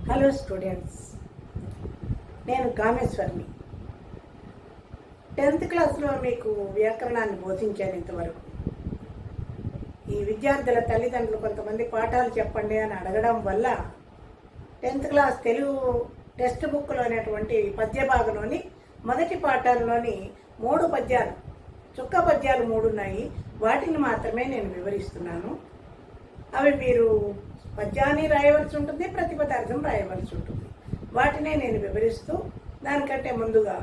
Hello students, నేను కామేశ్వరిని. 10th క్లాస్లో మీకు వ్యాకరణాన్ని బోధించాను ఇంతవరకు. ఈ విద్యార్థుల తల్లిదండ్రులు కొంతమంది పాఠాలు చెప్పండి అని అడగడం వల్ల 10th క్లాస్ తెలుగు టెక్స్ట్ బుక్లో అనేటువంటి పద్య భాగంలోని మొదటి పాఠాల్లోని 3 పద్యాలు, చుక్క పద్యాలు 3 ఉన్నాయి. వాటిని మాత్రమే నేను వివరిస్తున్నాను. అవి మీరు పద్యాన్ని రాయవలసి ఉంటుంది, ప్రతిపదార్థం రాయవలసి ఉంటుంది. వాటినే నేను వివరిస్తూ, దానికంటే ముందుగా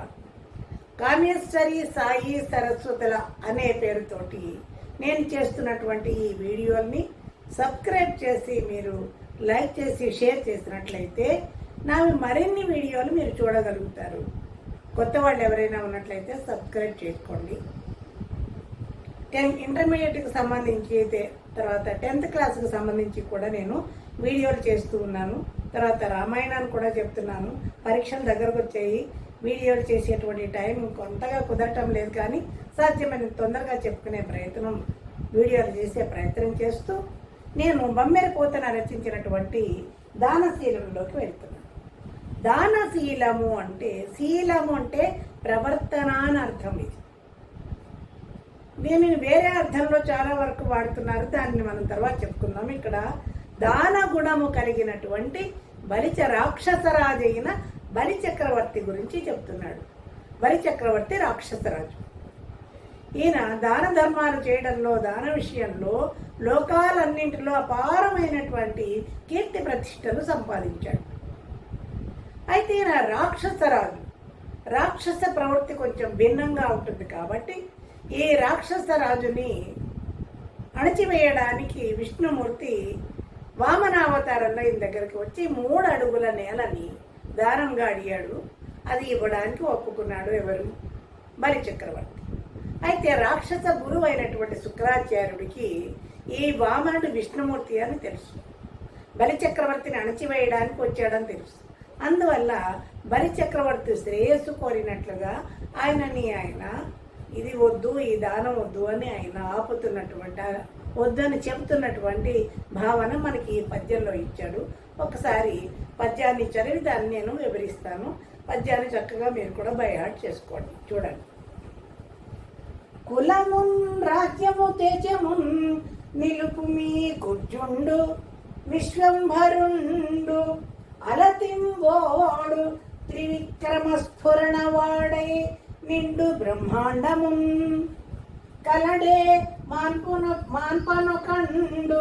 కామేశ్వరి సాయి సరస్వతుల అనే పేరుతోటి నేను చేస్తున్నటువంటి ఈ వీడియోల్ని సబ్స్క్రైబ్ చేసి మీరు లైక్ చేసి షేర్ చేసినట్లయితే నావి మరిన్ని వీడియోలు మీరు చూడగలుగుతారు. కొత్త వాళ్ళు ఎవరైనా ఉన్నట్లయితే సబ్స్క్రైబ్ చేసుకోండి. ఇంటర్మీడియట్కి సంబంధించి అయితే, తర్వాత 10th క్లాస్కి సంబంధించి కూడా నేను వీడియోలు చేస్తూ ఉన్నాను. తర్వాత రామాయణాన్ని కూడా చెప్తున్నాను. పరీక్షలు దగ్గరకు వచ్చాయి, వీడియోలు చేసేటువంటి టైం కొంతగా కుదరటం లేదు, కానీ సాధ్యమైన తొందరగా చెప్పుకునే ప్రయత్నం, వీడియోలు చేసే ప్రయత్నం చేస్తూ నేను బమ్మెర పోతన రచించినటువంటి దానశీలంలోకి వెళ్తున్నాను. దానశీలము అంటే, శీలము అంటే ప్రవర్తన అని అర్థం. ఇది దీనిని వేరే అర్థంలో చాలా వరకు వాడుతున్నారు, దానిని మనం తర్వాత చెప్పుకుందాం. ఇక్కడ దాన గుణము కలిగినటువంటి బలిచ రాక్షసరాజైన బలిచక్రవర్తి గురించి చెప్తున్నాడు. బలిచక్రవర్తి రాక్షసరాజు. ఈయన దాన ధర్మాలు చేయడంలో, దాన విషయంలో లోకాలన్నింటిలో అపారమైనటువంటి కీర్తి ప్రతిష్టలు సంపాదించాడు. అయితే ఈయన రాక్షసరాజు. రాక్షస ప్రవృత్తి కొంచెం భిన్నంగా ఉంటుంది కాబట్టి ఈ రాక్షస రాజుని అణచివేయడానికి విష్ణుమూర్తి వామనావతారంలో ఈయన దగ్గరికి వచ్చి 3 అడుగుల నేలని దానంగా అడిగాడు. అది ఇవ్వడానికి ఒప్పుకున్నాడు. ఎవరు? బలిచక్రవర్తి. అయితే రాక్షస గురువు అయినటువంటి శుక్రాచార్యుడికి ఈ వామనుడు విష్ణుమూర్తి అని తెలుసు. బలిచక్రవర్తిని అణచివేయడానికి వచ్చాడని తెలుసు. అందువల్ల బలిచక్రవర్తి శ్రేయస్సు కోరినట్లుగా ఆయన ఇది వద్దు, ఈ దానం వద్దు అని ఆయన ఆపుతున్నటువంటి, వద్దని చెబుతున్నటువంటి భావన మనకి ఈ పద్యంలో ఇచ్చాడు. ఒకసారి పద్యాన్ని చదివి దాన్ని నేను వివరిస్తాను. పద్యాన్ని చక్కగా మీరు కూడా బై హార్ట్ చేసుకోండి. చూడండి. కులమున్ రాజ్యము తేజమున్ నిలుపు మీ కుర్జుండు విశ్వంభరుండు అలతింబోడు త్రివిక్రమ స్ఫురణ వాడై నిండు బ్రహ్మాండమున్ కలడే మాన్పనొకండు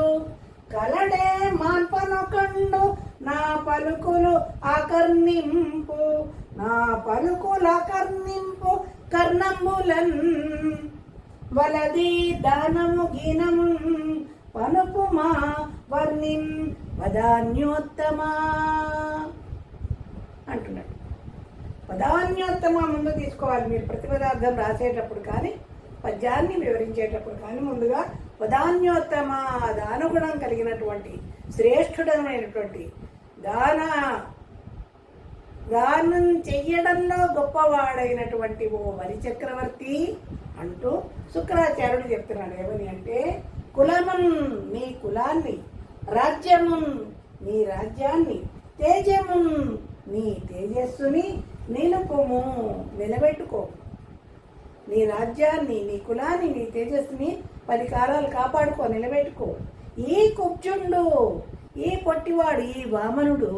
కలడే మాన్పనొకండు నా పలుకులు ఆకర్ణింపు కర్ణంబులన్ వలది దానము గీనము పనుపుమా వర్ణిం వదాన్యోత్తమా అంటున్నాడు. పదాన్యోత్తమ ముందు తీసుకోవాలి మీరు ప్రతిపదార్థం రాసేటప్పుడు కానీ, పద్యాన్ని వివరించేటప్పుడు కానీ ముందుగా పదాన్యోత్తమ, దానగుణం కలిగినటువంటి శ్రేష్ఠుడమైనటువంటి దానం చెయ్యడంలో గొప్పవాడైనటువంటి ఓ బలిచక్రవర్తి అంటూ శుక్రాచార్యుడు చెప్తున్నాడు. ఏమని అంటే, కులమున్ నీ కులాన్ని, రాజ్యమున్ నీ రాజ్యాన్ని, తేజమున్ నీ తేజస్సుని, నిలుపుము నిలబెట్టుకో. నీ రాజ్యాన్ని, నీ కులాన్ని, నీ తేజస్సుని 10 కాలాలు కాపాడుకో, నిలబెట్టుకో. ఈ కుబ్జుండు, ఈ పొట్టివాడు, ఈ వామనుడు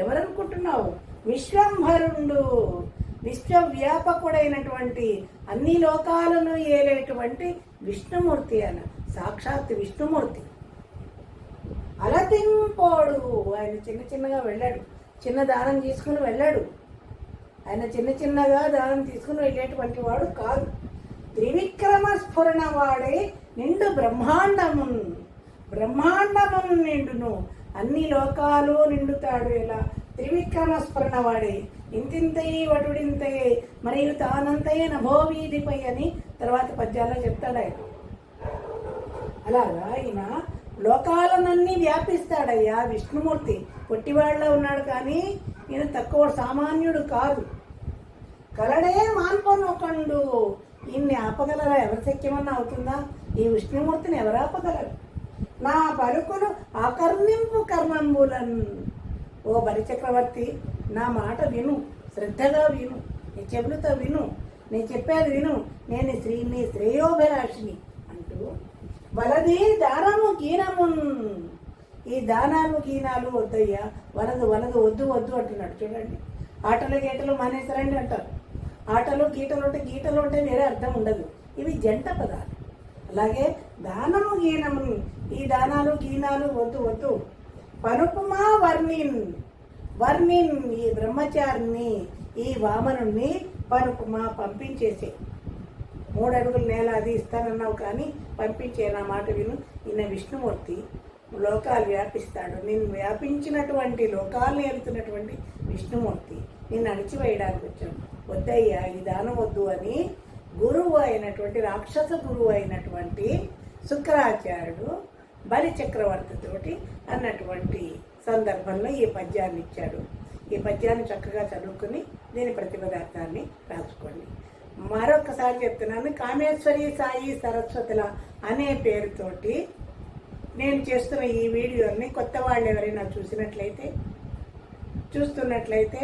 ఎవరనుకుంటున్నావు? విశ్వంభరుండు, విశ్వవ్యాపకుడైనటువంటి అన్ని లోకాలను ఏలేటువంటి విష్ణుమూర్తి అన్న సాక్షాత్ విష్ణుమూర్తి. అలతింపోడు, ఆయన చిన్నగా వెళ్ళాడు, చిన్న దానం తీసుకుని వెళ్ళాడు. ఆయన చిన్నగా దానం తీసుకుని వెళ్ళేటువంటి వాడు కాదు. త్రివిక్రమ స్ఫురణ వాడే నిండు బ్రహ్మాండమున్ నిండును, అన్ని లోకాలు నిండుతాడు. ఇలా త్రివిక్రమ స్ఫురణ వాడే, ఇంతింతయే వటుడింతయే మరియు తానంతయే నభోవీధిపై అని తర్వాత పద్యాల్లో చెప్తాడు ఆయన. అలాగా ఆయన లోకాలనన్నీ వ్యాపిస్తాడయ్యా విష్ణుమూర్తి. పొట్టివాళ్ళ ఉన్నాడు కానీ ఈయన తక్కువ సామాన్యుడు కాదు. కలడే మాన్పనొకండు, ఈయన్ని ఆపగలరా? ఎవరి శక్యమన్నా అవుతుందా? ఈ విష్ణుమూర్తిని ఎవరు ఆపగలరు? నా పలుకులు ఆకర్ణింపు కర్ణంబులన్, ఓ బలిచక్రవర్తి, నా మాట విను, శ్రద్ధగా విను, నీ చెవులతో విను, నేను చెప్పేది విను, నేను నీ శ్రేయోభిలాషిని అంటూ వలది దానము గీనమున్. ఈ దానాలు గీనాలు వద్దయ్యా, వలదు వలదు, వద్దు వద్దు అంటున్నాడు. చూడండి, ఆటలు గీటలు మానేసరండి అంటారు. ఆటలు గీటలు ఉంటే వేరే అర్థం ఉండదు. ఇవి జంట పదాలు. అలాగే దానము గీనము, ఈ దానాలు గీనాలు వద్దు వద్దు. పనుపుమా వర్ణిన్, ఈ బ్రహ్మచారిని, ఈ వామనుణ్ణి పనుపుమా, పంపించేసే. 3 అడుగుల నేల అది ఇస్తానన్నావు కానీ పంపించే, నా మాట విను. ఈయన విష్ణుమూర్తి లోకాలు వ్యాపిస్తాడు. నిన్ను వ్యాపించినటువంటి లోకాలను ఏలుతున్నటువంటి విష్ణుమూర్తి నిన్ను అణిచివేయడానికి వచ్చాడు. వద్దయ్యా, ఈ దానం వద్దు అని గురువు అయినటువంటి, రాక్షస గురువు అయినటువంటి శుక్రాచార్యుడు బలి చక్రవర్తితోటి అన్నటువంటి సందర్భంలో ఈ పద్యాన్ని ఇచ్చాడు. ఈ పద్యాన్ని చక్కగా చదువుకుని దీని ప్రతిపదార్థాన్ని రాసుకోండి. మరొకసారి చెప్తున్నాను, కామేశ్వరి సాయి సరస్వతుల అనే పేరుతోటి నేను చేస్తున్న ఈ వీడియోని కొత్త వాళ్ళు ఎవరైనా చూస్తున్నట్లయితే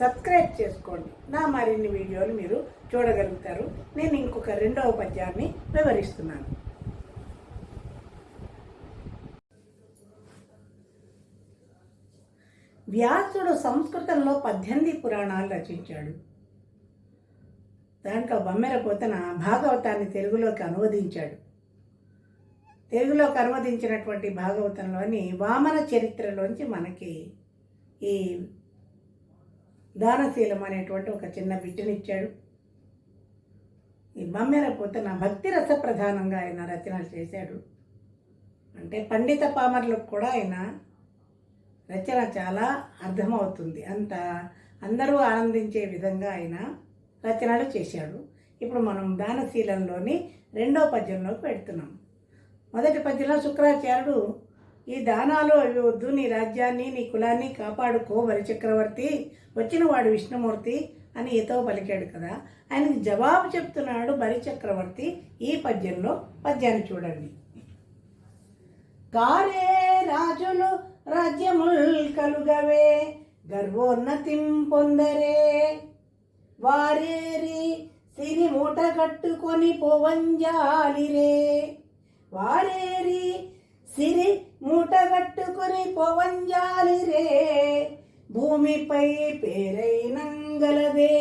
సబ్స్క్రైబ్ చేసుకోండి. నా మరిన్ని వీడియోలు మీరు చూడగలుగుతారు. నేను ఇంకొక 2వ పద్యాన్ని వివరిస్తున్నాను. వ్యాసుడు సంస్కృతంలో 18 పురాణాలు రచించాడు. దాంట్లో బమ్మెర పోతన భాగవతాన్ని తెలుగులోకి అనువదించాడు. తెలుగులోకి అనువదించినటువంటి భాగవతంలోని వామన చరిత్రలోంచి మనకి ఈ దానశీలం అనేటువంటి ఒక చిన్న బిడ్డనిచ్చాడు. ఈ బమ్మెర పోతన భక్తి రస ప్రధానంగా ఆయన రచనలు చేశాడు. అంటే పండిత పామరులకు కూడా ఆయన రచన చాలా అర్థమవుతుంది. అందరూ ఆనందించే విధంగా ఆయన రచనలు చేశాడు. ఇప్పుడు మనం దానశీలంలోని 2వ పద్యంలోకి పెడుతున్నాం. మొదటి పద్యంలో శుక్రాచార్యుడు, ఈ దానాలు అవి వద్దు, నీ రాజ్యాన్ని నీ కులాన్ని కాపాడుకో బలిచక్రవర్తి, వచ్చిన వాడు విష్ణుమూర్తి అని ఈతో పలికాడు కదా. ఆయనకి జవాబు చెప్తున్నాడు బలిచక్రవర్తి ఈ పద్యాన్ని చూడండి. కారే రాజులు రాజ్యముల్ కలుగవే, గర్వోన్నతిం పొందరే, వారేరి సిరి మూట కట్టుకొని పోవంజాలిరే, వారేరి సిరి మూటగట్టుకుని పోవంజాలిరే, భూమిపై పేరైనంగలదే,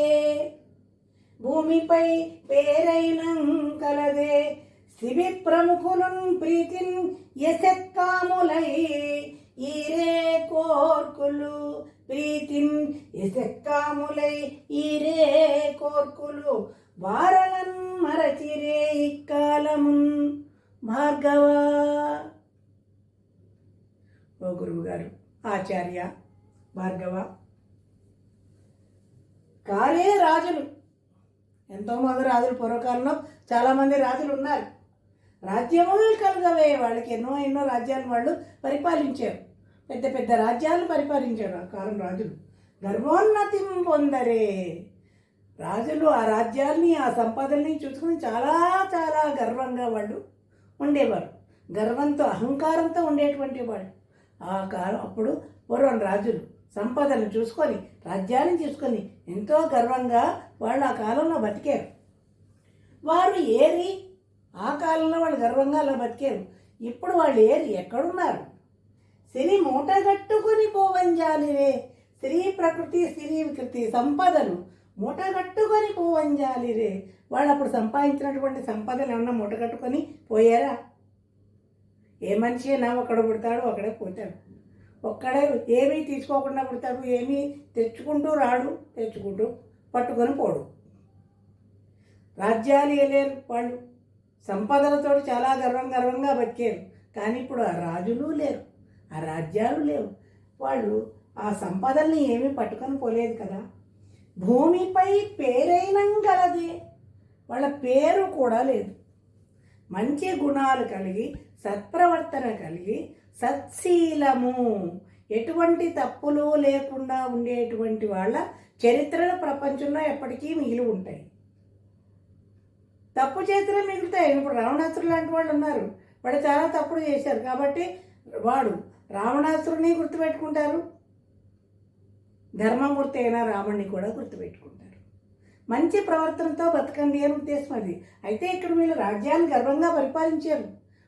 భూమిపై పేరైనంగలదే, శివి ప్రముఖులున్ ప్రీతిన్ ఎసెక్కాములై, ఈరే కోర్కులు ప్రీతిన్ ఎసెక్కాములై, ఈరే కోర్కులు వారలన్ మరచిరే ఇక్కాలమున్ భార్గవ. ఓ గురువు గారు, ఆచార్య భార్గవ, కారే రాజులు, ఎంతోమంది రాజులు పూర్వకాలంలో చాలామంది రాజులు ఉన్నారు. రాజ్యములు కలుగవే, వాళ్ళకి ఎన్నో రాజ్యాలు వాళ్ళు పరిపాలించారు. పెద్ద పెద్ద రాజ్యాలను పరిపాలించారు ఆ కాలం రాజులు. గర్వోన్నతిం పొందరే, రాజులు ఆ రాజ్యాల్ని ఆ సంపదల్ని చూసుకుని చాలా చాలా గర్వంగా వాళ్ళు ఉండేవారు. గర్వంతో అహంకారంతో ఉండేటువంటి వాళ్ళు. ఆ కాలం అప్పుడు పూర్వం రాజులు సంపదను చూసుకొని రాజ్యాన్ని చూసుకొని ఎంతో గర్వంగా వాళ్ళు ఆ కాలంలో బతికారు. వారు ఏరి ఆ కాలంలో వాళ్ళు గర్వంగా అలా బతికారు. ఇప్పుడు వాళ్ళు ఏరి ఎక్కడున్నారు? సిరి మూటగట్టుకొని పోవంజాలిరే, స్త్రీ ప్రకృతి స్త్రీ వికృతి సంపదను మూటగట్టుకొని పోవంజాలిరే. వాళ్ళు అప్పుడు సంపాదించినటువంటి సంపదలు ఏమన్నా మూటగట్టుకొని పోయారా? ఏ మనిషి అయినా ఒకడు పుడతాడు, ఒకడే పోతాడు. ఒక్కడే ఏమీ తీసుకోకుండా పుడతాడు, ఏమీ తెచ్చుకుంటూ రాడు, తెచ్చుకుంటూ పట్టుకొని పోడు. రాజ్యాలు వేయలేరు వాళ్ళు. సంపదలతో చాలా గర్వంగా బతికారు. కానీ ఇప్పుడు ఆ రాజులు లేరు, ఆ రాజ్యాలు లేవు. వాళ్ళు ఆ సంపదల్ని ఏమీ పట్టుకొని పోలేదు కదా. భూమిపై పేరైనంగలదే, వాళ్ళ పేరు కూడా లేదు. మంచి గుణాలు కలిగి సత్ప్రవర్తన కలిగి సత్శీలము, ఎటువంటి తప్పులు లేకుండా ఉండేటువంటి వాళ్ళ చరిత్రలు ప్రపంచంలో ఎప్పటికీ మిగిలి ఉంటాయి. తప్పు చేతనే మిగులుతాయి. ఇప్పుడు రావణాసురుడు లాంటి వాళ్ళు ఉన్నారు, వాడు చాలా తప్పులు చేశారు కాబట్టి వాడు రావణాసురుని గుర్తుపెట్టుకుంటారు, ధర్మమూర్తి అయిన రాముడిని కూడా గుర్తుపెట్టుకుంటారు. మంచి ప్రవర్తనతో బతకండి అని ఉద్దేశం అది. అయితే ఇక్కడ వీళ్ళు రాజ్యాన్ని గర్వంగా పరిపాలించారు.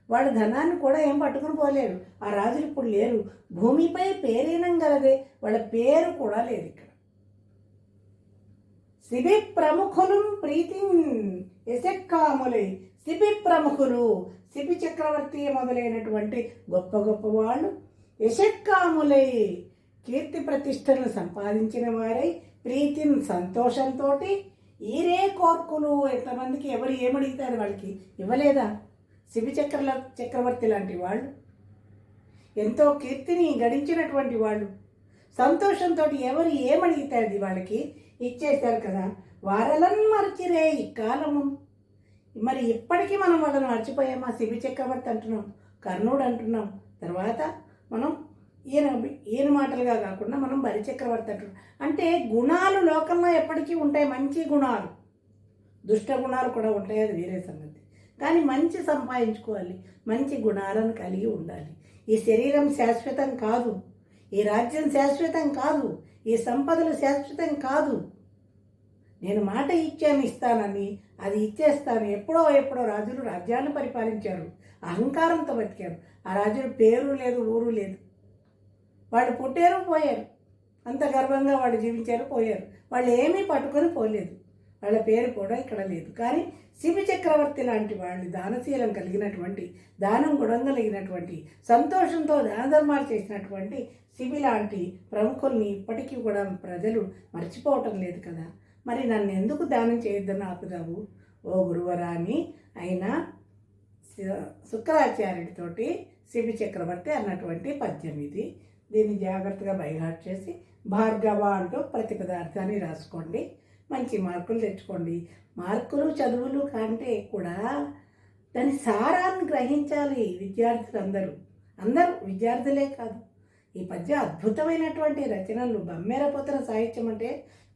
వాళ్ళ ధనాన్ని కూడా ఏం పట్టుకుని పోలేరు. ఆ రాజులు ఇప్పుడు లేరు. భూమిపై పేరీనం గలదే, వాళ్ళ పేరు కూడా లేదు ఇక్కడ. శిబి ప్రముఖులు ప్రీతి యశక్కాములై, శిబి ప్రముఖులు, శిబి చక్రవర్తి మొదలైనటువంటి గొప్ప గొప్ప వాళ్ళు యశక్కాములై, కీర్తి ప్రతిష్టలను సంపాదించిన వారై, ప్రీతిని సంతోషంతో, ఈరే కోర్కులు, ఎంతమందికి ఎవరు ఏమడిగితారు వాళ్ళకి ఇవ్వలేదా? శిబి చక్రవర్తి లాంటి వాళ్ళు, ఎంతో కీర్తిని గడించినటువంటి వాళ్ళు, సంతోషంతో ఎవరు ఏమడిగితారు వాళ్ళకి ఇచ్చేశారు కదా. వారలను మరచిరే ఈ కాలము. మరి ఇప్పటికీ మనం వాళ్ళని మర్చిపోయామా? శిబి చక్రవర్తి అంటున్నాం, కర్ణుడు అంటున్నాం, తర్వాత మనం ఈయన మాటలుగా కాకుండా మనం బలి చక్రవర్తి అంటున్నాం. అంటే గుణాలు లోకంలో ఎప్పటికీ ఉంటాయి, మంచి గుణాలు, దుష్ట గుణాలు కూడా ఉంటాయి, అది వేరే సంగతి. కానీ మంచి సంపాదించుకోవాలి, మంచి గుణాలను కలిగి ఉండాలి. ఈ శరీరం శాశ్వతం కాదు, ఈ రాజ్యం శాశ్వతం కాదు, ఈ సంపదలు శాశ్వతం కాదు. నేను మాట ఇస్తానని అది ఇచ్చేస్తాను. ఎప్పుడో రాజులు రాజ్యాన్ని పరిపాలించారు, అహంకారంతో బతికారు. ఆ రాజుల పేరు లేదు, ఊరు లేదు. వాళ్ళు పుట్టారు, పోయారు, అంత గర్వంగా వాళ్ళు జీవించారు, పోయారు. వాళ్ళు ఏమీ పట్టుకొని పోలేదు, వాళ్ళ పేరు కూడా ఇక్కడ లేదు. కానీ శిబి చక్రవర్తి లాంటి వాళ్ళు, దానశీలం కలిగినటువంటి, దానం గుణం కలిగినటువంటి, సంతోషంతో దాన ధర్మాలు చేసినటువంటి శిబి లాంటి ప్రముఖుల్ని ఇప్పటికీ కూడా ప్రజలు మర్చిపోవటం లేదు కదా. మరి నన్ను ఎందుకు దానం చేయొద్దని ఆపుదావు ఓ గురువరాని అయినా శుక్రాచార్యుడితోటి శిబి చక్రవర్తి అన్నటువంటి పద్యం ఇది. దీన్ని జాగ్రత్తగా బైహార్ట్ చేసి భార్గవ అంటూ ప్రతి పదార్థాన్ని రాసుకోండి, మంచి మార్కులు తెచ్చుకోండి. మార్కులు చదువులు కంటే కూడా దాని సారాన్ని గ్రహించాలి విద్యార్థులందరూ. అందరూ విద్యార్థులే కాదు. ఈ పద్యం అద్భుతమైనటువంటి రచనలు. బమ్మెరపోతన సాహిత్యం అంటే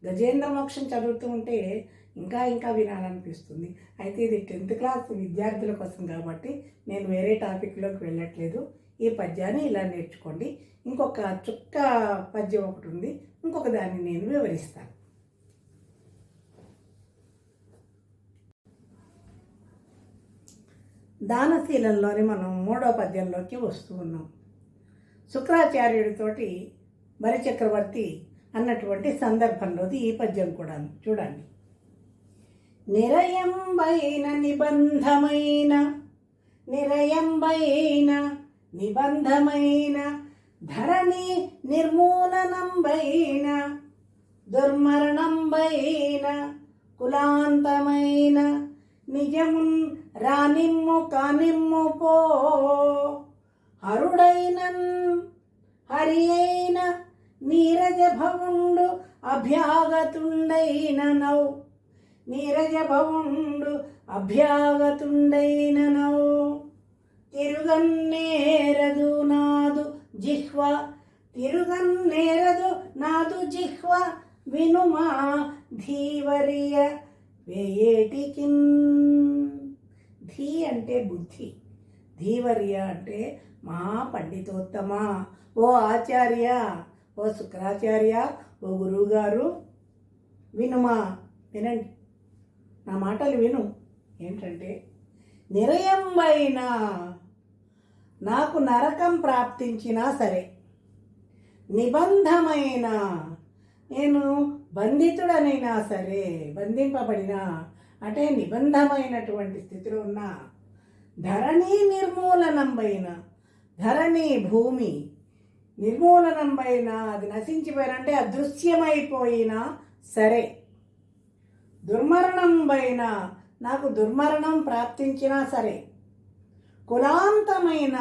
గజేంద్ర మోక్షం చదువుతూ ఉంటే ఇంకా ఇంకా వినాలనిపిస్తుంది. అయితే ఇది 10th క్లాస్ విద్యార్థుల కోసం కాబట్టి నేను వేరే టాపిక్లోకి వెళ్ళట్లేదు. ఈ పద్యాన్ని ఇలా నేర్చుకోండి. ఇంకొక చుక్క పద్యం ఒకటి ఉంది, ఇంకొక దాన్ని నేను వివరిస్తాను. దానశీలంలోని మనం 3వ పద్యంలోకి వస్తూ ఉన్నాం. శుక్రాచార్యుడితోటి బలిచక్రవర్తి అన్నటువంటి సందర్భంలోది ఈ పద్యం కూడా చూడండి. నిరయంబైన నిబంధమైన ధరణి నిర్మూలనంబైన దుర్మరణంబైన కులాంతమైన నిజమున్ రానిమ్ము కానిమ్ము పో హరుడైనన్ హరి అయిన నీరజభవుండు అభ్యాగతుండైననౌ తిరుగన్నేరదు నాదు జిహ్వ వినుమా ధీవరియ వేయేటికిన్. ధీ అంటే బుద్ధి, ధీవర్య అంటే మహాపండితోత్తమ, ఓ ఆచార్య, ఓ శుక్రాచార్య, ఓ గురువుగారు వినుమా, వినండి, నా మాటలు విను. ఏంటంటే నిరయంబైన, నాకు నరకం ప్రాప్తించినా సరే, నిబంధమైన, నేను బంధితుడనైనా సరే, బంధింపబడినా అంటే నిబంధమైనటువంటి స్థితిలో ఉన్న, ధరణి నిర్మూలనంబైన, ధరణి భూమి నిర్మూలనంబైన, అది నశించిపోయినా అంటే అదృశ్యమైపోయినా సరే, దుర్మరణంబైన, నాకు దుర్మరణం ప్రాప్తించినా సరే, కులాంతమైన,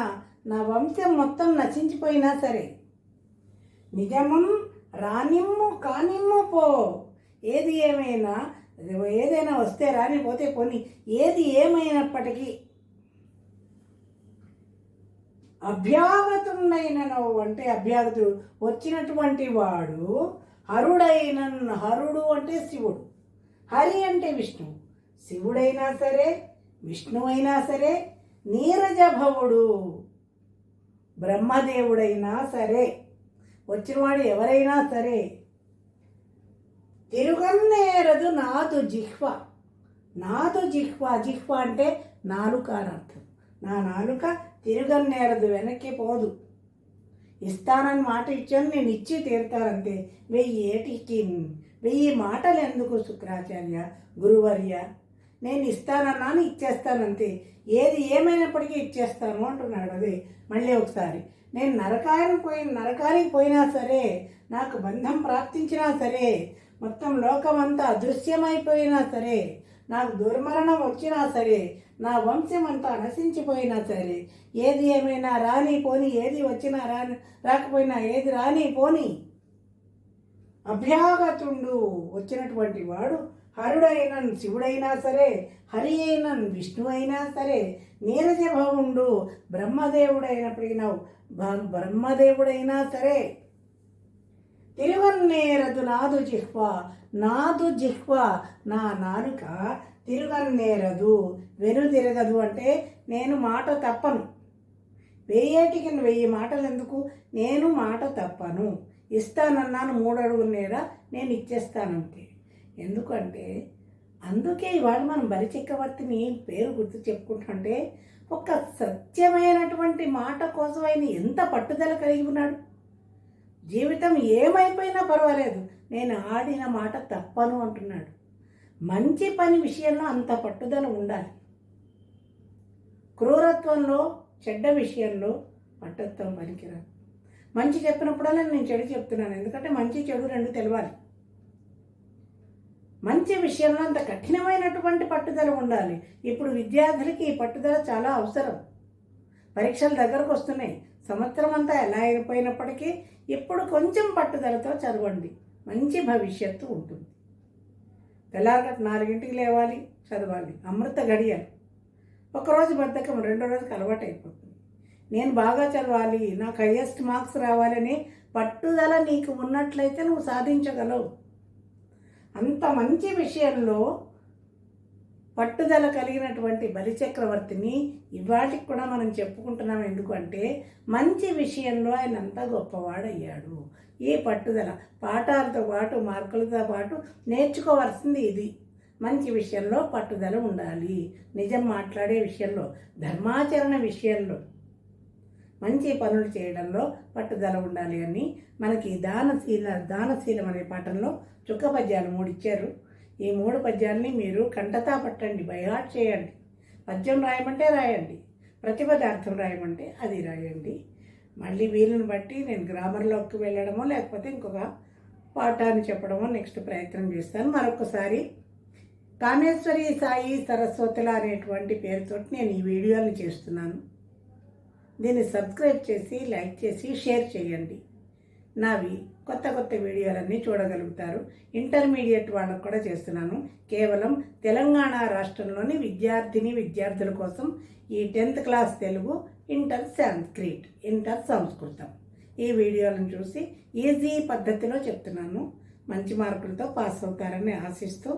నా వంశం మొత్తం నశించిపోయినా సరే, నిజమున్ రానిమ్ము కానిమ్ము పో, ఏది ఏమైనా, ఏదైనా వస్తే రాని, పోతే పోని, ఏది ఏమైనప్పటికీ అభ్యాగతుండైనను అంటే అభ్యాగతుడు వచ్చినటువంటి వాడు, హరుడైన, హరుడు అంటే శివుడు, హరి అంటే విష్ణువు, శివుడైనా సరే విష్ణువైనా సరే, నీరజభవుడు బ్రహ్మదేవుడైనా సరే, వచ్చినవాడు ఎవరైనా సరే, తిరుగన్నేరదు నాదు జిహ్వ. నాదు జిహ్వ, జిహ్వ అంటే నాలుక అని అర్థం. నా నాలుక తిరుగన్నేరదు, వెనక్కి పోదు. ఇస్తానని మాట ఇచ్చాను, నేను ఇచ్చి తీరుతానంతే. 1000 ఏటికి 1000 మాటలు ఎందుకు శుక్రాచార్య గురువర్య? నేను ఇస్తానన్నాను, ఇచ్చేస్తానంతే. ఏది ఏమైనప్పటికీ ఇచ్చేస్తాను అంటున్నాడు. అదే మళ్ళీ ఒకసారి, నేను నరకానికి పోయినా సరే, నాకు బంధం ప్రాప్తించినా సరే, మొత్తం లోకమంతా అదృశ్యమైపోయినా సరే, నాకు దుర్మరణం వచ్చినా సరే, నా వంశం అంతా నశించిపోయినా సరే, ఏది ఏమైనా రాని పోని, ఏది వచ్చినా రాకపోయినా, ఏది రాని పోని, అభ్యాగతుండు వచ్చినటువంటి వాడు హరుడైన శివుడైనా సరే, హరి అయిన విష్ణు అయినా సరే, నీరజభవుండు బ్రహ్మదేవుడైనప్పటికీ బ్రహ్మదేవుడైనా సరే, తిరువన్నేరదు నాదు జిహ్వ, నాదు జిహ్వ, నా నాలుక తిరుగన్నేరదు, వెనుదిరగదు. అంటే నేను మాట తప్పను. 1000 మాటలు ఎందుకు? నేను మాట తప్పను. ఇస్తానన్నాను 3 అడుగుల నేర, నేను ఇచ్చేస్తానంతే. ఎందుకంటే అందుకే ఇవాళ మనం బలిచక్రవర్తిని పేరు గుర్తు చెప్పుకుంటుంటే, ఒక సత్యమైనటువంటి మాట కోసం ఆయన ఎంత పట్టుదల కలిగి ఉన్నాడు. జీవితం ఏమైపోయినా పర్వాలేదు, నేను ఆడిన మాట తప్పను అంటున్నాడు. మంచి పని విషయంలో అంత పట్టుదల ఉండాలి. క్రూరత్వంలో, చెడ్డ విషయంలో పట్టుత్వం పనికిరాదు. మంచి చెప్పినప్పుడల్లా నేను చెడు చెప్తున్నాను, ఎందుకంటే మంచి చెడు రెండు తెలవాలి. మంచి విషయంలో అంత కఠినమైనటువంటి పట్టుదల ఉండాలి. ఇప్పుడు విద్యార్థులకి ఈ పట్టుదల చాలా అవసరం. పరీక్షలు దగ్గరకు వస్తున్నాయి. సంవత్సరం అంతా ఎలా అయిపోయినప్పటికీ ఇప్పుడు కొంచెం పట్టుదలతో చదవండి, మంచి భవిష్యత్తు ఉంటుంది. తెల్లారగట్టు 4 లేవాలి, చదవాలి. అమృత గడియలు. ఒకరోజు బద్ధకం, రెండో రోజుకి అలవాటు అయిపోతుంది. నేను బాగా చదవాలి, నాకు హైయెస్ట్ మార్క్స్ రావాలని పట్టుదల నీకు ఉన్నట్లయితే నువ్వు సాధించగలవు. అంత మంచి విషయంలో పట్టుదల కలిగినటువంటి బలిచక్రవర్తిని ఇవాటికి కూడా మనం చెప్పుకుంటున్నాం. ఎందుకంటే మంచి విషయంలో ఆయన అంతా గొప్పవాడయ్యాడు. ఈ పట్టుదల పాఠాలతో పాటు, మార్కులతో పాటు నేర్చుకోవాల్సింది ఇది. మంచి విషయంలో పట్టుదల ఉండాలి. నిజం మాట్లాడే విషయంలో, ధర్మాచరణ విషయంలో, మంచి పనులు చేయడంలో పట్టుదల ఉండాలి అని మనకి దానశీలం అనే పాఠంలో చుక్క పద్యాలు 3 ఇచ్చారు. ఈ 3 పద్యాలని మీరు కంటతా పట్టండి, బైహార్ట్ చేయండి. పద్యం రాయమంటే రాయండి, ప్రతిపదార్థం రాయమంటే అది రాయండి. మళ్ళీ వీలుని బట్టి నేను గ్రామర్లోకి వెళ్ళడమో లేకపోతే ఇంకొక పాఠాన్ని చెప్పడమో నెక్స్ట్ ప్రయత్నం చేస్తాను. మరొకసారి కామేశ్వరి సాయి సరస్వతుల అనేటువంటి పేరుతో నేను ఈ వీడియోని చేస్తున్నాను. దీన్ని సబ్స్క్రైబ్ చేసి, లైక్ చేసి, షేర్ చేయండి. నావి కొత్త వీడియోలన్నీ చూడగలుగుతారు. ఇంటర్మీడియట్ వాళ్ళకు కూడా చేస్తున్నాను. కేవలం తెలంగాణ రాష్ట్రంలోని విద్యార్థుల కోసం ఈ 10th class Telugu, inter Sanskrit, inter సంస్కృతం ఈ వీడియోలను చూసి ఈజీ పద్ధతిలో చెప్తున్నాను. మంచి మార్కులతో పాస్ అవుతారని ఆశిస్తూ